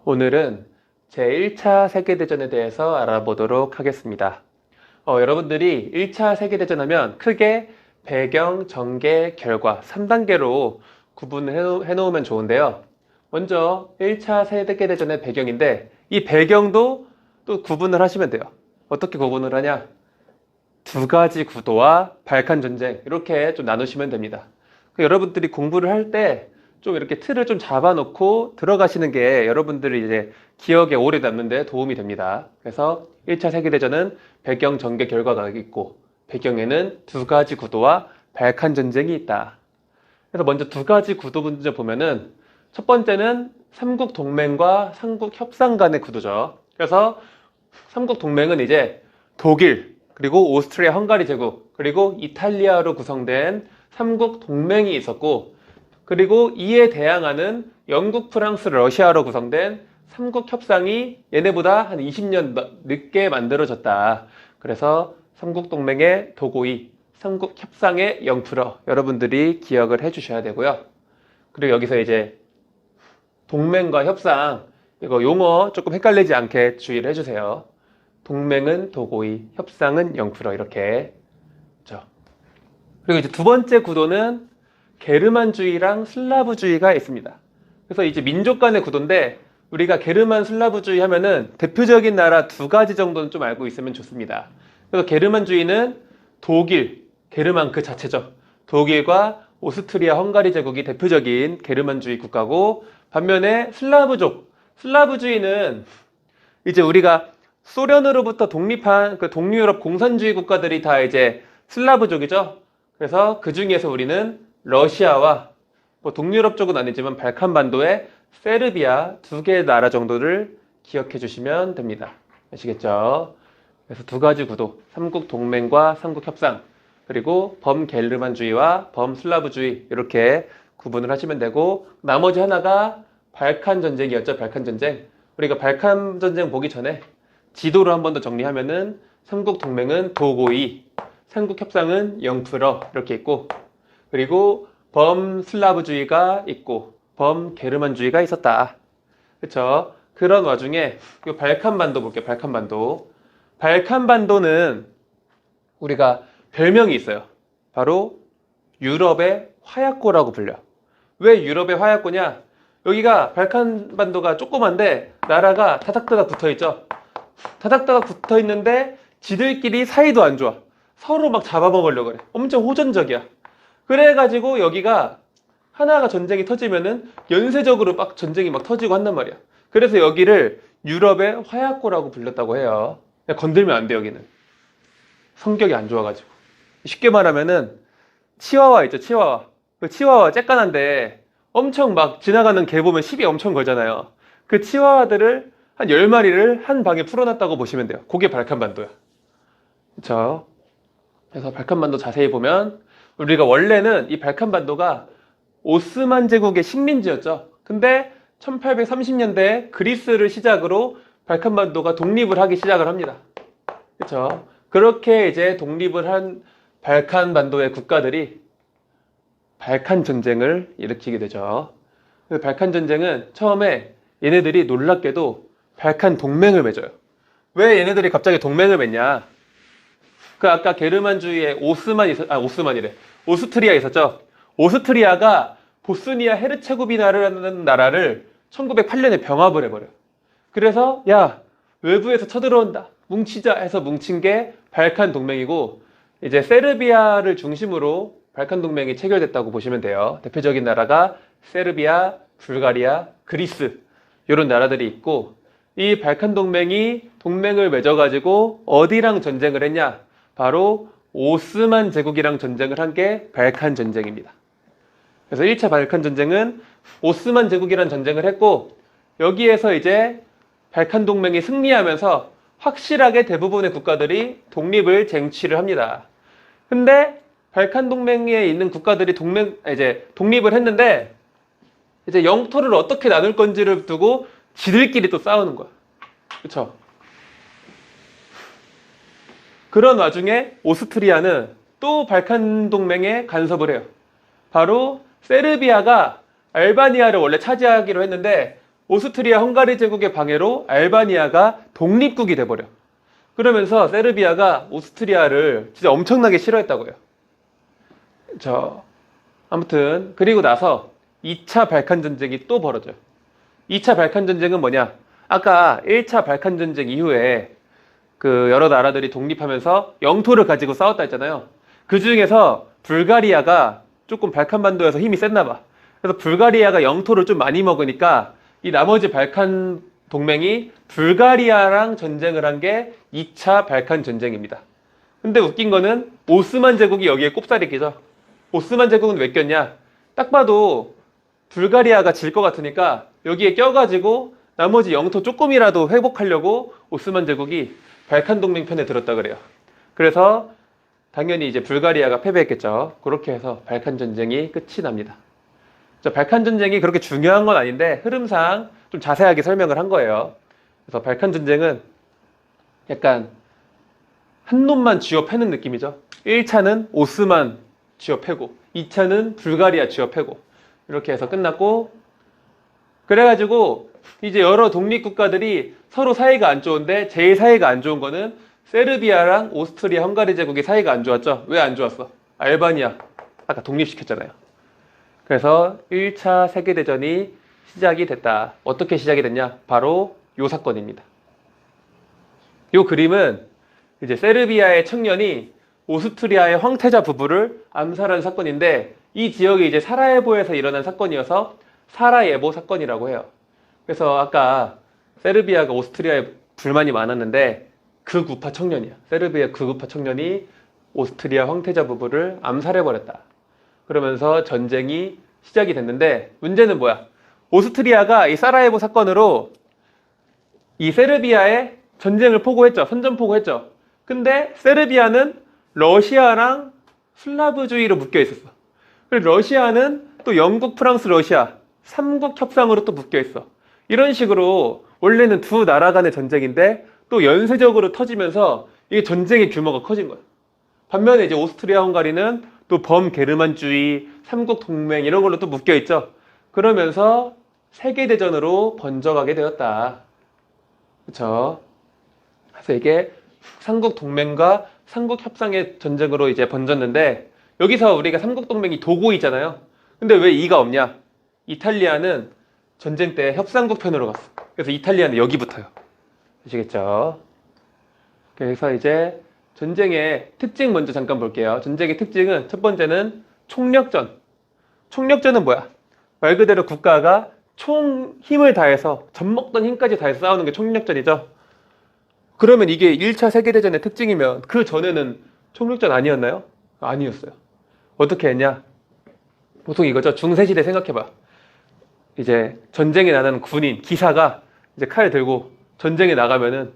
오늘은 제1차 세계대전에 대해서 알아보도록 하겠습니다. 여러분들이 1차 세계대전 하면 크게 배경, 전개, 결과 3단계로 구분을 해놓으면 좋은데요. 먼저 1차 세계대전의 배경인데 이 배경도 또 구분을 하시면 돼요. 어떻게 구분을 하냐? 두 가지 구도와 발칸 전쟁 이렇게 좀 나누시면 됩니다. 여러분들이 공부를 할 때 좀 이렇게 틀을 좀 잡아놓고 들어가시는 게 여러분들이 이제 기억에 오래 남는 데 도움이 됩니다. 그래서 1차 세계대전은 배경, 전개, 결과가 있고 배경에는 두 가지 구도와 발칸 전쟁이 있다. 그래서 먼저 두 가지 구도 문제 보면은 첫 번째는 삼국 동맹과 삼국 협상 간의 구도죠. 그래서 삼국 동맹은 이제 독일, 그리고 오스트리아 헝가리 제국, 그리고 이탈리아로 구성된 삼국 동맹이 있었고, 그리고 이에 대항하는 영국, 프랑스, 러시아로 구성된 삼국 협상이 얘네보다 한 20년 늦게 만들어졌다. 그래서 삼국 동맹의 도고이, 삼국 협상의 0% 여러분들이 기억을 해주셔야 되고요. 그리고 여기서 이제 동맹과 협상, 이거 용어 조금 헷갈리지 않게 주의를 해주세요. 동맹은 도고이, 협상은 0% 이렇게. 그렇죠. 그리고 이제 두 번째 구도는 게르만주의랑 슬라브주의가 있습니다. 그래서 이제 민족 간의 구도인데 우리가 게르만 슬라브주의 하면은 대표적인 나라 두 가지 정도는 좀 알고 있으면 좋습니다. 그래서 게르만주의는 독일, 게르만 그 자체죠. 독일과 오스트리아 헝가리 제국이 대표적인 게르만주의 국가고, 반면에 슬라브족, 슬라브주의는 이제 우리가 소련으로부터 독립한 그 동유럽 공산주의 국가들이 다 이제 슬라브족이죠. 그래서 그 중에서 우리는 러시아와 뭐 동유럽 쪽은 아니지만 발칸반도의 세르비아 두 개의 나라 정도를 기억해 주시면 됩니다. 아시겠죠? 그래서 두 가지 구도, 삼국 동맹과 삼국 협상, 그리고 범게르만주의와 범슬라브주의 이렇게 구분을 하시면 되고, 나머지 하나가 발칸 전쟁이었죠. 발칸 전쟁. 우리가 발칸 전쟁 보기 전에 지도를 한 번 더 정리하면은 삼국 동맹은 도고이, 삼국 협상은 0% 이렇게 있고, 그리고 범슬라브주의가 있고 범게르만주의가 있었다. 그렇죠? 그런 와중에 이 발칸반도 볼게요. 발칸반도. 발칸반도는 우리가 별명이 있어요. 바로 유럽의 화약고라고 불려. 왜 유럽의 화약고냐? 여기가 발칸반도가 조그만데 나라가 다닥다닥 붙어있죠. 다닥다닥 붙어있는데 지들끼리 사이도 안 좋아. 서로 막 잡아먹으려고 그래. 엄청 호전적이야. 그래가지고 여기가 하나가 전쟁이 터지면은 연쇄적으로 막 전쟁이 막 터지고 한단 말이야. 그래서 여기를 유럽의 화약고라고 불렸다고 해요. 그냥 건들면 안 돼, 여기는. 성격이 안 좋아가지고. 쉽게 말하면은 치와와 있죠, 치와와. 그 치와와 쬐깐한데 엄청 막 지나가는 개 보면 시비 엄청 걸잖아요. 그 치와와들을 한 10마리를 한 방에 풀어놨다고 보시면 돼요. 그게 발칸반도야. 그쵸? 그래서 발칸반도 자세히 보면 우리가 원래는 이 발칸반도가 오스만 제국의 식민지였죠. 근데 1830년대에 그리스를 시작으로 발칸반도가 독립을 하기 시작을 합니다. 그렇죠? 그렇게 이제 독립을 한 발칸반도의 국가들이 발칸 전쟁을 일으키게 되죠. 그 발칸 전쟁은 처음에 얘네들이 놀랍게도 발칸 동맹을 맺어요. 왜 얘네들이 갑자기 동맹을 맺냐? 그 아까 게르만주의의 오스트리아 있었죠. 오스트리아가 보스니아 헤르체고비나라는 나라를 1908년에 병합을 해버려요. 그래서 야, 외부에서 쳐들어온다, 뭉치자 해서 뭉친 게 발칸 동맹이고, 이제 세르비아를 중심으로 발칸 동맹이 체결됐다고 보시면 돼요. 대표적인 나라가 세르비아, 불가리아, 그리스 이런 나라들이 있고, 이 발칸 동맹이 동맹을 맺어가지고 어디랑 전쟁을 했냐? 바로 오스만 제국이랑 전쟁을 한 게 발칸 전쟁입니다. 그래서 1차 발칸 전쟁은 오스만 제국이랑 전쟁을 했고, 여기에서 이제 발칸 동맹이 승리하면서 확실하게 대부분의 국가들이 독립을 쟁취를 합니다. 근데 발칸 동맹에 있는 국가들이 독립을 했는데 이제 영토를 어떻게 나눌 건지를 두고 지들끼리 또 싸우는 거야. 그쵸? 그런 와중에 오스트리아는 또 발칸 동맹에 간섭을 해요. 바로 세르비아가 알바니아를 원래 차지하기로 했는데 오스트리아 헝가리 제국의 방해로 알바니아가 독립국이 돼버려. 그러면서 세르비아가 오스트리아를 진짜 엄청나게 싫어했다고요. 아무튼 그리고 나서 2차 발칸 전쟁이 또 벌어져요. 2차 발칸 전쟁은 뭐냐? 아까 1차 발칸 전쟁 이후에 그 여러 나라들이 독립하면서 영토를 가지고 싸웠다 했잖아요. 그 중에서 불가리아가 조금 발칸반도에서 힘이 셌나 봐. 그래서 불가리아가 영토를 좀 많이 먹으니까 이 나머지 발칸 동맹이 불가리아랑 전쟁을 한 게 2차 발칸 전쟁입니다. 근데 웃긴 거는 오스만 제국이 여기에 꼽사리 끼죠. 오스만 제국은 왜 꼈냐? 딱 봐도 불가리아가 질 것 같으니까 여기에 껴가지고 나머지 영토 조금이라도 회복하려고 오스만 제국이 발칸 동맹 편에 들었다 그래요. 그래서 당연히 이제 불가리아가 패배했겠죠. 그렇게 해서 발칸 전쟁이 끝이 납니다. 발칸 전쟁이 그렇게 중요한 건 아닌데 흐름상 좀 자세하게 설명을 한 거예요. 그래서 발칸 전쟁은 약간 한 놈만 쥐어 패는 느낌이죠. 1차는 오스만 쥐어 패고 2차는 불가리아 쥐어 패고 이렇게 해서 끝났고, 그래가지고 이제 여러 독립국가들이 서로 사이가 안 좋은데 제일 사이가 안 좋은 거는 세르비아랑 오스트리아 헝가리 제국이 사이가 안 좋았죠. 왜 안 좋았어? 알바니아 아까 독립시켰잖아요. 그래서 1차 세계대전이 시작이 됐다. 어떻게 시작이 됐냐? 바로 요 사건입니다. 요 그림은 이제 세르비아의 청년이 오스트리아의 황태자 부부를 암살한 사건인데, 이 지역이 이제 사라예보에서 일어난 사건이어서 사라예보 사건이라고 해요. 그래서 아까 세르비아가 오스트리아에 불만이 많았는데 극우파 청년이야. 세르비아 극우파 청년이 오스트리아 황태자 부부를 암살해버렸다. 그러면서 전쟁이 시작이 됐는데, 문제는 뭐야? 오스트리아가 이 사라예보 사건으로 이 세르비아에 전쟁을 포고했죠. 선전포고했죠. 근데 세르비아는 러시아랑 슬라브주의로 묶여 있었어. 그리고 러시아는 또 영국, 프랑스, 러시아 3국 협상으로 또 묶여 있어. 이런 식으로 원래는 두 나라 간의 전쟁인데 또 연쇄적으로 터지면서 이게 전쟁의 규모가 커진 거야. 반면에 이제 오스트리아 헝가리는 또 범게르만주의, 삼국 동맹 이런 걸로 또 묶여 있죠. 그러면서 세계대전으로 번져가게 되었다. 그렇죠? 그래서 이게 삼국 동맹과 삼국 협상의 전쟁으로 이제 번졌는데, 여기서 우리가 삼국 동맹이 도고이잖아요. 근데 왜 이가 없냐? 이탈리아는 전쟁 때 협상국 편으로 갔어. 그래서 이탈리아는 여기 붙어요. 아시겠죠? 그래서 이제 전쟁의 특징 먼저 잠깐 볼게요. 전쟁의 특징은 첫 번째는 총력전. 총력전은 뭐야? 말 그대로 국가가 총 힘을 다해서 젖먹던 힘까지 다해서 싸우는 게 총력전이죠. 그러면 이게 1차 세계대전의 특징이면 그 전에는 총력전 아니었나요? 아니었어요. 어떻게 했냐? 보통 이거죠. 중세시대 생각해봐. 이제 전쟁에 나가는 군인, 기사가 이제 칼 들고 전쟁에 나가면은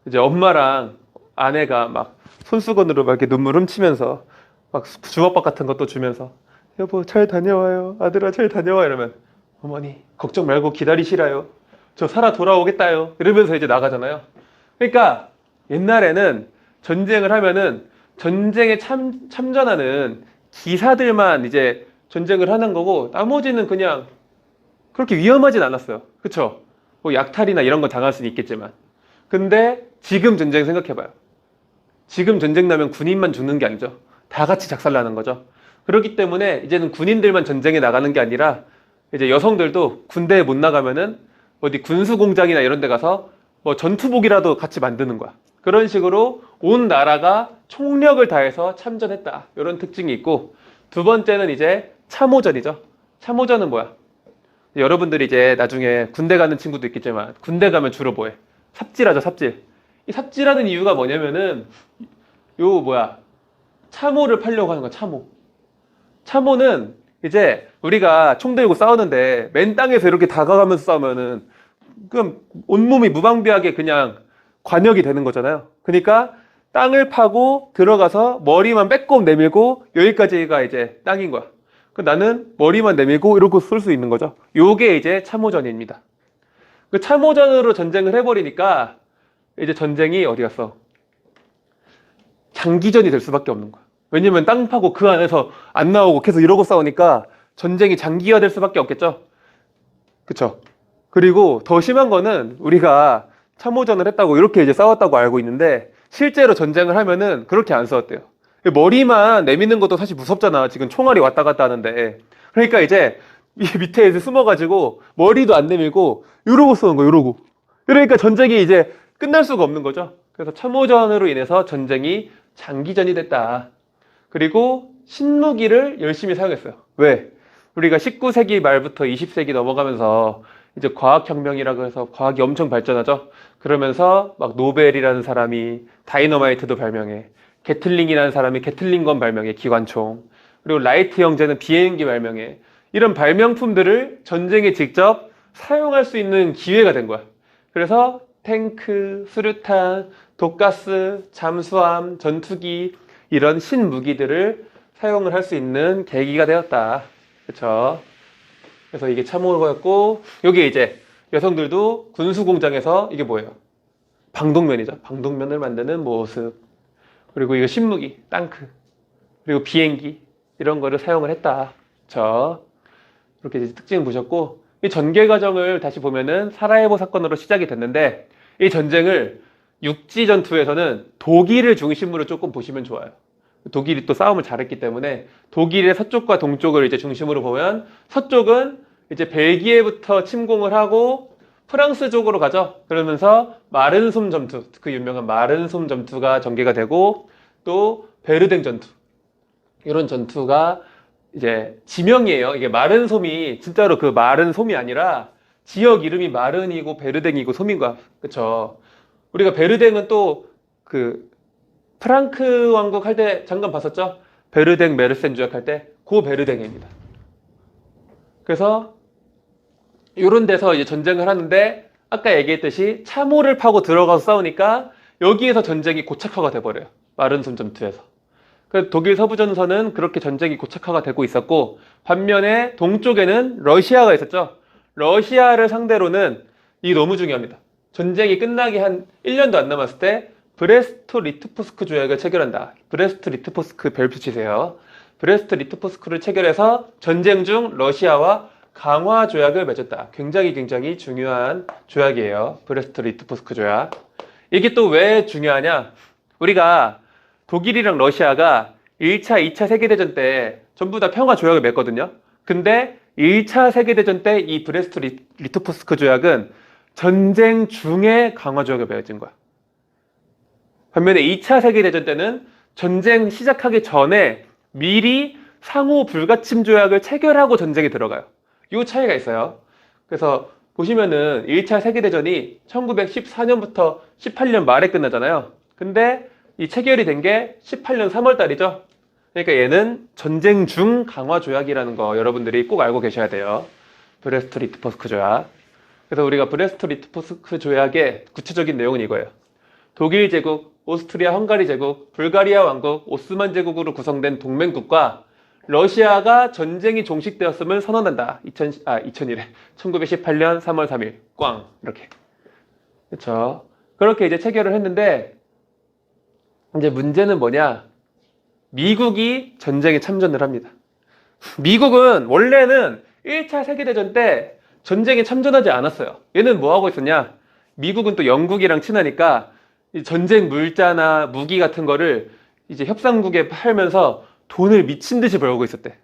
이제 엄마랑 아내가 막 손수건으로 막 이렇게 눈물 훔치면서 막 주먹밥 같은 것도 주면서 여보 잘 다녀와요. 아들아 잘 다녀와. 이러면 어머니 걱정 말고 기다리시라요. 저 살아 돌아오겠다요. 이러면서 이제 나가잖아요. 그러니까 옛날에는 전쟁을 하면은 전쟁에 참전하는 기사들만 이제 전쟁을 하는 거고 나머지는 그냥 그렇게 위험하진 않았어요. 그쵸? 뭐 약탈이나 이런 거 당할 수는 있겠지만. 근데 지금 전쟁 생각해봐요. 지금 전쟁 나면 군인만 죽는 게 아니죠. 다 같이 작살나는 거죠. 그렇기 때문에 이제는 군인들만 전쟁에 나가는 게 아니라 이제 여성들도 군대에 못 나가면은 어디 군수공장이나 이런 데 가서 뭐 전투복이라도 같이 만드는 거야. 그런 식으로 온 나라가 총력을 다해서 참전했다. 이런 특징이 있고, 두 번째는 이제 참호전이죠. 참호전은 뭐야? 여러분들이 이제 나중에 군대 가는 친구도 있겠지만 군대 가면 주로 뭐해? 삽질하죠, 삽질. 이 삽질하는 이유가 뭐냐면은 참호를 팔려고 하는 거야, 참호. 참호는 이제 우리가 총 들고 싸우는데 맨 땅에서 이렇게 다가가면서 싸우면은 그럼 온몸이 무방비하게 그냥 관역이 되는 거잖아요. 그러니까 땅을 파고 들어가서 머리만 빼꼼 내밀고 여기까지가 이제 땅인 거야. 나는 머리만 내밀고 이러고 쏠 수 있는 거죠. 요게 이제 참호전입니다. 그 참호전으로 전쟁을 해버리니까 이제 전쟁이 어디 갔어? 장기전이 될 수밖에 없는 거야. 왜냐면 땅 파고 그 안에서 안 나오고 계속 이러고 싸우니까 전쟁이 장기화될 수밖에 없겠죠. 그쵸? 그리고 더 심한 거는 우리가 참호전을 했다고 이렇게 이제 싸웠다고 알고 있는데 실제로 전쟁을 하면은 그렇게 안 싸웠대요. 머리만 내미는 것도 사실 무섭잖아. 지금 총알이 왔다 갔다 하는데. 그러니까 이제 이 밑에 이제 숨어가지고 머리도 안 내밀고 이러고 쏘는 거야, 이러고. 그러니까 전쟁이 이제 끝날 수가 없는 거죠. 그래서 참호전으로 인해서 전쟁이 장기전이 됐다. 그리고 신무기를 열심히 사용했어요. 왜? 우리가 19세기 말부터 20세기 넘어가면서 이제 과학혁명이라고 해서 과학이 엄청 발전하죠. 그러면서 막 노벨이라는 사람이 다이너마이트도 발명해. 게틀링이라는 사람이 게틀링건 발명해, 기관총. 그리고 라이트 형제는 비행기 발명해. 이런 발명품들을 전쟁에 직접 사용할 수 있는 기회가 된 거야. 그래서 탱크, 수류탄, 독가스, 잠수함, 전투기 이런 신무기들을 사용을 할 수 있는 계기가 되었다. 그렇죠? 그래서 이게 참호였고, 여기 이제 여성들도 군수공장에서 이게 뭐예요? 방독면이죠. 방독면을 만드는 모습. 그리고 이거 신무기, 땅크, 그리고 비행기 이런 거를 사용을 했다. 그렇죠? 이렇게 이제 특징을 보셨고, 이 전개 과정을 다시 보면은 사라예보 사건으로 시작이 됐는데 이 전쟁을 육지 전투에서는 독일을 중심으로 조금 보시면 좋아요. 독일이 또 싸움을 잘했기 때문에 독일의 서쪽과 동쪽을 이제 중심으로 보면 서쪽은 이제 벨기에부터 침공을 하고 프랑스 쪽으로 가죠. 그러면서 마른솜 전투, 그 유명한 마른솜 전투가 전개가 되고 또 베르댕 전투, 이런 전투가 이제 지명이에요. 이게 마른솜이 진짜로 그 마른솜이 아니라 지역 이름이 마른이고 베르댕이고 솜인 거야. 그쵸? 우리가 베르댕은 또 그 프랑크 왕국 할 때 잠깐 봤었죠? 베르댕 메르센 조약 할 때 그 베르댕입니다. 그래서 이런 데서 이제 전쟁을 하는데 아까 얘기했듯이 참호를 파고 들어가서 싸우니까 여기에서 전쟁이 고착화가 돼버려요. 마른솜 전투에서. 그래서 독일 서부전선은 그렇게 전쟁이 고착화가 되고 있었고, 반면에 동쪽에는 러시아가 있었죠. 러시아를 상대로는 이 너무 중요합니다. 전쟁이 끝나기 한 1년도 안 남았을 때 브레스트-리트포스크 조약을 체결한다. 브레스트-리트포스크 별표 치세요. 브레스트-리트포스크를 체결해서 전쟁 중 러시아와 강화 조약을 맺었다. 굉장히 중요한 조약이에요. 브레스트-리트포스크 조약. 이게 또 왜 중요하냐? 우리가 독일이랑 러시아가 1차, 2차 세계대전 때 전부 다 평화 조약을 맺거든요. 근데 1차 세계대전 때 이 브레스트-리트포스크 조약은 전쟁 중에 강화 조약을 맺은 거야. 반면에 2차 세계대전 때는 전쟁 시작하기 전에 미리 상호 불가침 조약을 체결하고 전쟁에 들어가요. 이 차이가 있어요. 그래서 보시면은 1차 세계대전이 1914년부터 18년 말에 끝나잖아요. 근데 이 체결이 된 게 18년 3월 달이죠. 그러니까 얘는 전쟁 중 강화 조약이라는 거 여러분들이 꼭 알고 계셔야 돼요. 브레스트-리트포스크 조약. 그래서 우리가 브레스트-리트포스크 조약의 구체적인 내용은 이거예요. 독일 제국, 오스트리아 헝가리 제국, 불가리아 왕국, 오스만 제국으로 구성된 동맹국과 러시아가 전쟁이 종식되었음을 선언한다. 2001에 1918년 3월 3일 꽝 이렇게. 그렇죠? 그렇게 이제 체결을 했는데 이제 문제는 뭐냐? 미국이 전쟁에 참전을 합니다. 미국은 원래는 1차 세계대전 때 전쟁에 참전하지 않았어요. 얘는 뭐 하고 있었냐? 미국은 또 영국이랑 친하니까 전쟁 물자나 무기 같은 거를 이제 협상국에 팔면서 돈을 미친 듯이 벌고 있었대.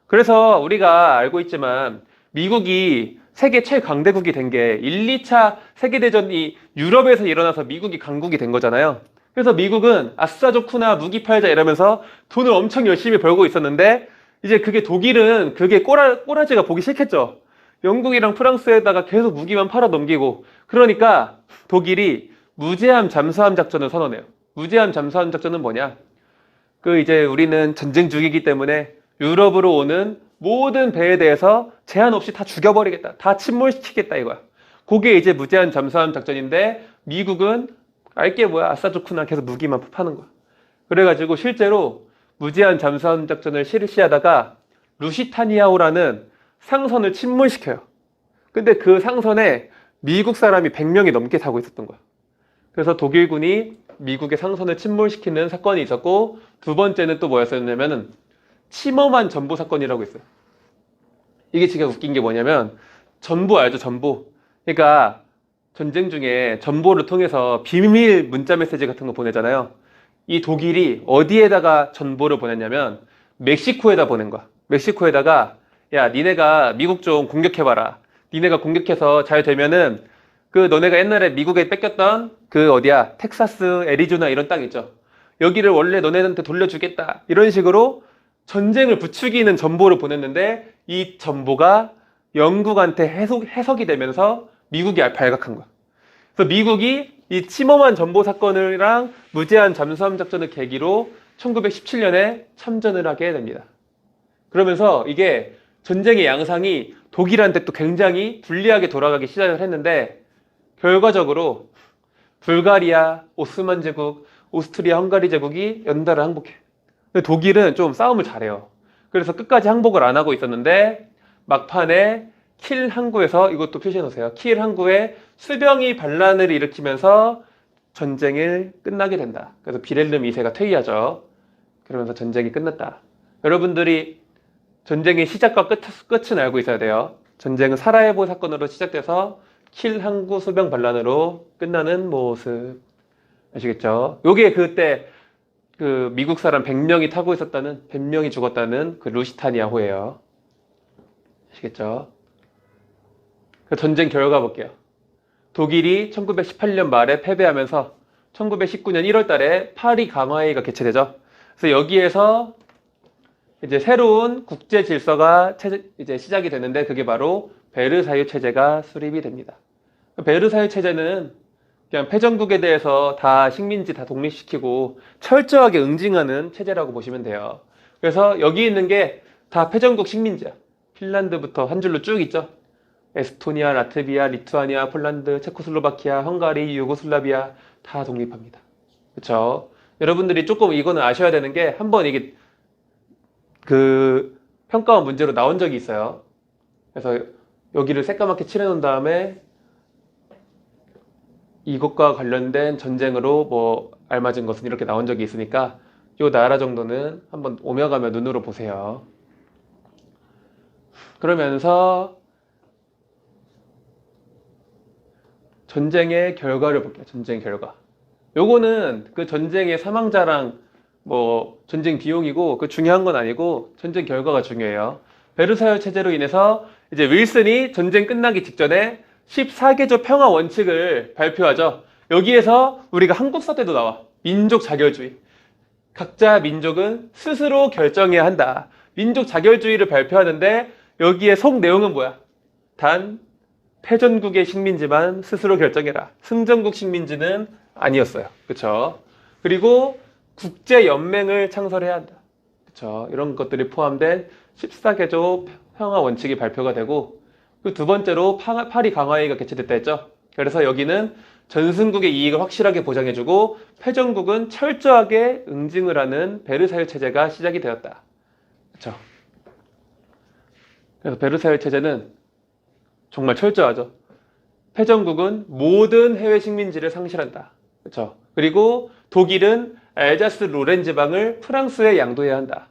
그래서 우리가 알고 있지만 미국이 세계 최강대국이 된 게 1, 2차 세계대전이 유럽에서 일어나서 미국이 강국이 된 거잖아요. 그래서 미국은 아싸 좋구나 무기 팔자 이러면서 돈을 엄청 열심히 벌고 있었는데 이제 그게 독일은 그게 꼬라지가 보기 싫겠죠. 영국이랑 프랑스에다가 계속 무기만 팔아 넘기고 그러니까 독일이 무제한 잠수함 작전을 선언해요. 무제한 잠수함 작전은 뭐냐? 그 이제 우리는 전쟁 중이기 때문에 유럽으로 오는 모든 배에 대해서 제한 없이 다 죽여버리겠다. 다 침몰시키겠다 이거야. 그게 이제 무제한 잠수함 작전인데 미국은 알게 뭐야 아싸 좋구나 계속 무기만 파는 거야. 그래가지고 실제로 무제한 잠수함 작전을 실시하다가 루시타니아호라는 상선을 침몰시켜요. 근데 그 상선에 미국 사람이 100명이 넘게 타고 있었던 거야. 그래서 독일군이 미국의 상선을 침몰시키는 사건이 있었고 두 번째는 또 뭐였었냐면은 침범한 전보 사건이라고 있어요. 이게 진짜 웃긴 게 뭐냐면 전보 알죠? 전보. 그러니까 전쟁 중에 정보를 통해서 비밀 문자 메시지 같은 거 보내잖아요. 이 독일이 어디에다가 정보를 보냈냐면 멕시코에다 보낸 거야. 멕시코에다가 야, 니네가 미국 좀 공격해봐라. 니네가 공격해서 잘 되면은 그 너네가 옛날에 미국에 뺏겼던 그 어디야 텍사스, 애리조나 이런 땅 있죠. 여기를 원래 너네한테 돌려주겠다. 이런 식으로 전쟁을 부추기는 정보를 보냈는데 이 정보가 영국한테 해석이 되면서 미국이 발각한 거야. 그래서 미국이 이 침범한 정보 사건이랑 무제한 잠수함 작전을 계기로 1917년에 참전을 하게 됩니다. 그러면서 이게 전쟁의 양상이 독일한테 또 굉장히 불리하게 돌아가기 시작을 했는데 결과적으로 불가리아, 오스만 제국, 오스트리아, 헝가리 제국이 연달아 항복해. 근데 독일은 좀 싸움을 잘해요. 그래서 끝까지 항복을 안 하고 있었는데 막판에 킬 항구에서 이것도 표시해 놓으세요. 킬 항구에 수병이 반란을 일으키면서 전쟁을 끝나게 된다. 그래서 비렐름 2세가 퇴위하죠. 그러면서 전쟁이 끝났다. 여러분들이 전쟁의 시작과 끝은 알고 있어야 돼요. 전쟁은 사라예보 사건으로 시작돼서 킬 항구 수병 반란으로 끝나는 모습. 아시겠죠? 요게 그때 그 미국 사람 100명이 타고 있었다는 100명이 죽었다는 그 루시타니아호예요. 아시겠죠? 그 전쟁 결과 볼게요. 독일이 1918년 말에 패배하면서 1919년 1월 달에 파리 강화회의가 개최되죠. 그래서 여기에서 이제 새로운 국제 질서가 이제 시작이 되는데 그게 바로 베르사유 체제가 수립이 됩니다. 베르사유 체제는 그냥 패전국에 대해서 다 식민지 다 독립시키고 철저하게 응징하는 체제라고 보시면 돼요. 그래서 여기 있는 게 다 패전국 식민지야. 핀란드부터 한 줄로 쭉 있죠. 에스토니아, 라트비아, 리투아니아, 폴란드, 체코슬로바키아, 헝가리, 유고슬라비아 다 독립합니다. 그렇죠? 여러분들이 조금 이거는 아셔야 되는 게 한번 이게 그 평가원 문제로 나온 적이 있어요. 그래서 여기를 새까맣게 칠해놓은 다음에 이것과 관련된 전쟁으로 뭐 알맞은 것은 이렇게 나온 적이 있으니까 이 나라 정도는 한번 오며 가며 눈으로 보세요. 그러면서 전쟁의 결과를 볼게요. 전쟁 결과. 요거는 그 전쟁의 사망자랑 뭐 전쟁 비용이고 그 중요한 건 아니고 전쟁 결과가 중요해요. 베르사유 체제로 인해서 이제 윌슨이 전쟁 끝나기 직전에 14개조 평화 원칙을 발표하죠. 여기에서 우리가 한국 사태도 나와. 민족 자결주의. 각자 민족은 스스로 결정해야 한다. 민족 자결주의를 발표하는데 여기에 속 내용은 뭐야? 단 패전국의 식민지만 스스로 결정해라. 승전국 식민지는 아니었어요. 그렇죠? 그리고 국제연맹을 창설해야 한다. 그렇죠? 이런 것들이 포함된 14개조 평화 원칙이 발표가 되고 그 두 번째로 파리 강화회의가 개최됐다 했죠. 그래서 여기는 전승국의 이익을 확실하게 보장해주고 패전국은 철저하게 응징을 하는 베르사유 체제가 시작이 되었다. 그렇죠? 그래서 베르사유 체제는 정말 철저하죠. 패전국은 모든 해외 식민지를 상실한다. 그렇죠? 그리고 독일은 알자스 로렌 지방을 프랑스에 양도해야 한다.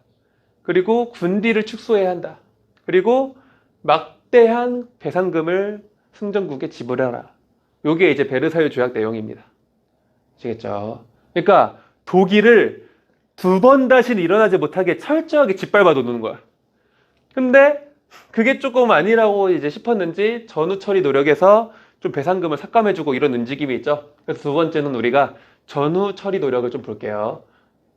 그리고 군비를 축소해야 한다. 그리고 막대한 배상금을 승전국에 지불하라. 요게 이제 베르사유 조약 내용입니다. 아시겠죠? 그러니까 독일을 두 번 다시는 일어나지 못하게 철저하게 짓밟아 놓는 거야. 근데 그게 조금 아니라고 이제 싶었는지 전후 처리 노력에서 좀 배상금을 삭감해주고 이런 움직임이 있죠. 그래서 두 번째는 우리가 전후 처리 노력을 좀 볼게요.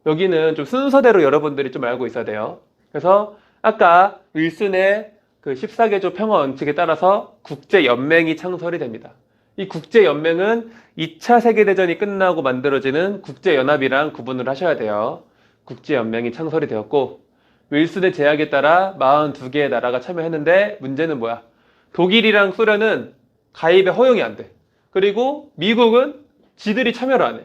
여기는 좀 순서대로 여러분들이 좀 알고 있어야 돼요. 그래서 아까 윌슨의 그 14개조 평화 원칙에 따라서 국제연맹이 창설이 됩니다. 이 국제연맹은 2차 세계대전이 끝나고 만들어지는 국제연합이랑 구분을 하셔야 돼요. 국제연맹이 창설이 되었고 윌슨의 제약에 따라 42개의 나라가 참여했는데 문제는 뭐야? 독일이랑 소련은 가입에 허용이 안 돼. 그리고 미국은 지들이 참여를 안 해.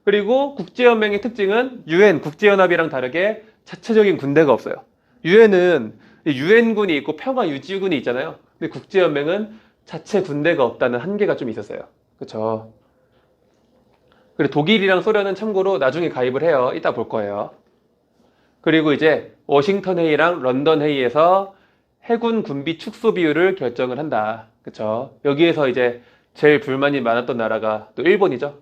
그리고 국제연맹의 특징은 UN, 국제연합이랑 다르게 자체적인 군대가 없어요. 유엔은 유엔군이 있고 평화유지군이 있잖아요. 근데 국제연맹은 자체 군대가 없다는 한계가 좀 있었어요. 그쵸? 그리고 독일이랑 소련은 참고로 나중에 가입을 해요. 이따 볼 거예요. 그리고 이제 워싱턴 회의랑 런던 회의에서 해군 군비 축소 비율을 결정을 한다. 그쵸? 여기에서 이제 제일 불만이 많았던 나라가 또 일본이죠.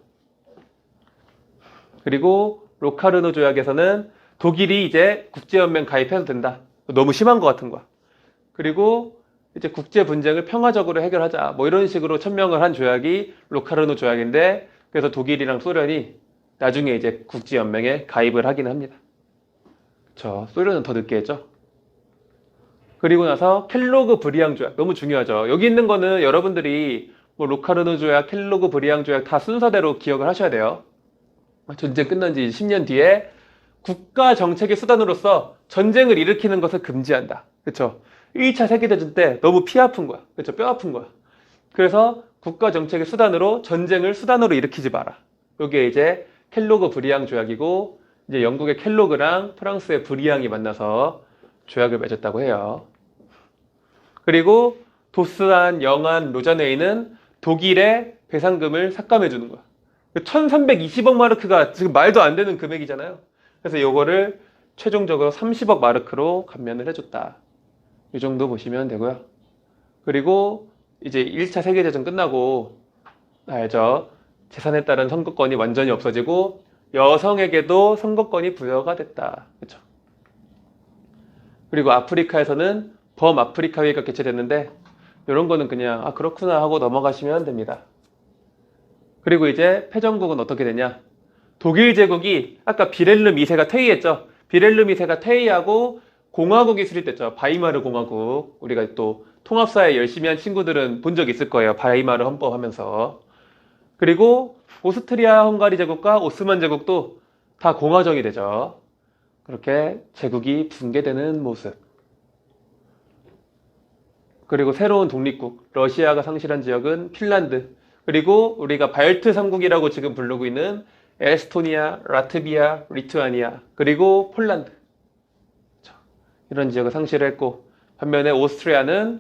그리고 로카르노 조약에서는 독일이 이제 국제연맹 가입해도 된다. 너무 심한 것 같은 거야. 그리고 이제 국제 분쟁을 평화적으로 해결하자. 뭐 이런 식으로 천명을 한 조약이 로카르노 조약인데, 그래서 독일이랑 소련이 나중에 이제 국제연맹에 가입을 하긴 합니다. 그쵸? 소련은 더 늦게 했죠. 그리고 나서 켈로그 브리앙 조약. 너무 중요하죠. 여기 있는 거는 여러분들이 뭐 로카르노 조약, 켈로그 브리앙 조약 다 순서대로 기억을 하셔야 돼요. 전쟁 끝난 지 10년 뒤에 국가 정책의 수단으로서 전쟁을 일으키는 것을 금지한다. 그쵸? 1차 세계대전 때 너무 피 아픈 거야. 그쵸? 뼈 아픈 거야. 그래서 국가 정책의 수단으로 전쟁을 수단으로 일으키지 마라. 이게 이제 켈로그 브리앙 조약이고, 이제 영국의 켈로그랑 프랑스의 브리앙이 만나서 조약을 맺었다고 해요. 그리고 도스안, 영안, 로자네이는 독일의 배상금을 삭감해 주는 거야. 1320억 마르크가 지금 말도 안 되는 금액이잖아요. 그래서 요거를 최종적으로 30억 마르크로 감면을 해줬다. 이 정도 보시면 되고요. 그리고 이제 1차 세계대전 끝나고, 알죠? 재산에 따른 선거권이 완전히 없어지고 여성에게도 선거권이 부여가 됐다. 그렇죠? 그리고 아프리카에서는 범아프리카회의가 개최됐는데, 이런 거는 그냥 아 그렇구나 하고 넘어가시면 됩니다. 그리고 이제 패전국은 어떻게 되냐? 독일 제국이 아까 비렐름 2세가 퇴위했죠. 비렐름 2세가 퇴위하고 공화국이 수립됐죠. 바이마르 공화국. 우리가 또 통합사회 열심히 한 친구들은 본 적 있을 거예요. 바이마르 헌법 하면서. 그리고 오스트리아 헝가리 제국과 오스만 제국도 다 공화정이 되죠. 그렇게 제국이 붕괴되는 모습. 그리고 새로운 독립국, 러시아가 상실한 지역은 핀란드, 그리고 우리가 발트 3국이라고 지금 부르고 있는 에스토니아, 라트비아, 리투아니아, 그리고 폴란드. 이런 지역을 상실했고, 반면에 오스트리아는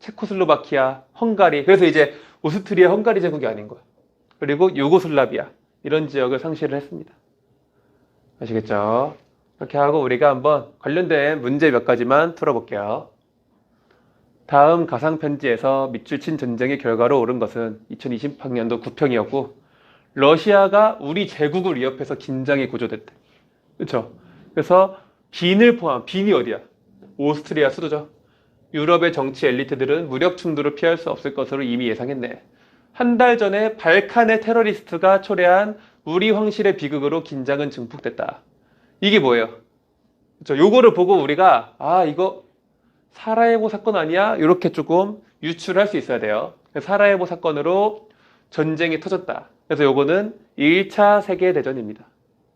체코슬로바키아, 헝가리, 그래서 이제 오스트리아 헝가리 제국이 아닌 거야. 그리고 유고슬라비아, 이런 지역을 상실을 했습니다. 아시겠죠? 이렇게 하고 우리가 한번 관련된 문제 몇 가지만 풀어볼게요. 다음 가상편지에서 밑줄 친 전쟁의 결과로 옳은 것은 2020학년도 9평이었고, 러시아가 우리 제국을 위협해서 긴장이 고조됐대. 그렇죠? 그래서 빈을 포함, 빈이 어디야? 오스트리아 수도죠. 유럽의 정치 엘리트들은 무력 충돌을 피할 수 없을 것으로 이미 예상했네. 한 달 전에 발칸의 테러리스트가 초래한 우리 황실의 비극으로 긴장은 증폭됐다. 이게 뭐예요? 그렇죠? 요거를 보고 우리가 아 이거 사라예보 사건 아니야? 이렇게 조금 유출할 수 있어야 돼요. 사라예보 사건으로 전쟁이 터졌다. 그래서 요거는 1차 세계대전입니다.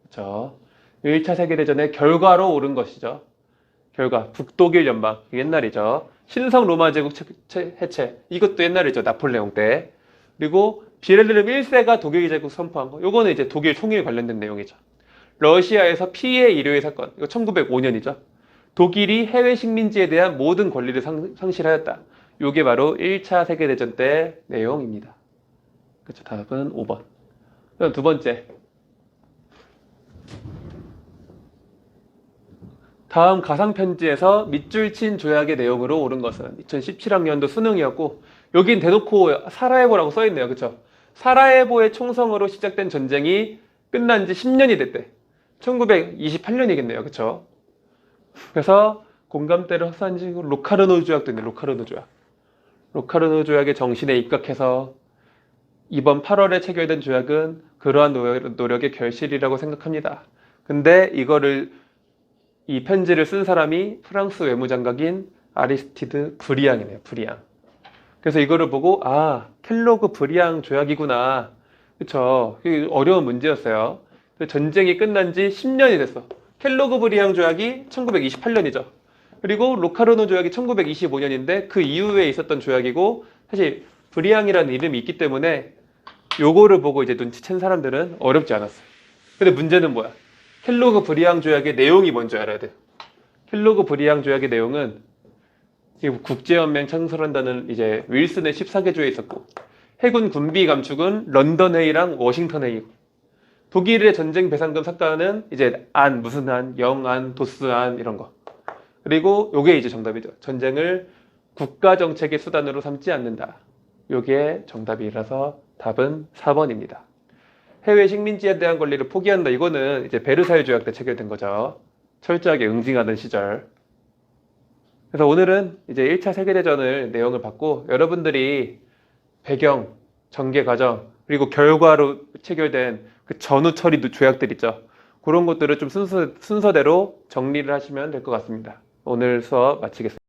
그렇죠? 1차 세계대전의 결과로 옳은 것이죠. 결과, 북독일 연방, 옛날이죠. 신성 로마 제국 해체, 이것도 옛날이죠. 나폴레옹 때. 그리고 비렐름 1세가 독일 제국 선포한 거, 요거는 이제 독일 통일 관련된 내용이죠. 러시아에서 피해 일요일 사건, 이거 1905년이죠. 독일이 해외 식민지에 대한 모든 권리를 상실하였다. 요게 바로 1차 세계대전 때 내용입니다. 그렇죠. 답은 5번. 그럼 두 번째. 다음 가상편지에서 밑줄 친 조약의 내용으로 옳은 것은 2017학년도 수능이었고, 여긴 대놓고 사라예보라고 써있네요. 그쵸? 사라예보의 총성으로 시작된 전쟁이 끝난 지 10년이 됐대. 1928년이겠네요. 그쵸? 그래서 공감대를 확산한 지 로카르노 조약도 있네. 로카르노 조약. 로카르노 조약의 정신에 입각해서 이번 8월에 체결된 조약은 그러한 노력의 결실이라고 생각합니다. 근데 이 편지를 쓴 사람이 프랑스 외무장관인 아리스티드 브리앙이네요. 브리앙. 그래서 이거를 보고 아 켈로그 브리앙 조약이구나. 그쵸? 어려운 문제였어요. 전쟁이 끝난 지 10년이 됐어. 켈로그 브리앙 조약이 1928년이죠. 그리고 로카르노 조약이 1925년인데 그 이후에 있었던 조약이고, 사실 브리앙이라는 이름이 있기 때문에 요거를 보고 이제 눈치챈 사람들은 어렵지 않았어요. 근데 문제는 뭐야? 켈로그 브리앙 조약의 내용이 뭔지 알아야 돼요. 켈로그 브리앙 조약의 내용은 국제연맹 창설한다는 이제 윌슨의 14개조에 있었고, 해군 군비 감축은 런던 회의랑 워싱턴 회의고, 독일의 전쟁 배상금 삭감은 이제 무슨 영안, 도스안 이런 거. 그리고 요게 이제 정답이죠. 전쟁을 국가 정책의 수단으로 삼지 않는다. 요게 정답이라서 답은 4번입니다. 해외 식민지에 대한 권리를 포기한다. 이거는 이제 베르사유 조약 때 체결된 거죠. 철저하게 응징하던 시절. 그래서 오늘은 이제 1차 세계대전을 내용을 받고 여러분들이 배경, 전개 과정, 그리고 결과로 체결된 그 전후 처리 조약들 있죠. 그런 것들을 좀 순서대로 정리를 하시면 될 것 같습니다. 오늘 수업 마치겠습니다.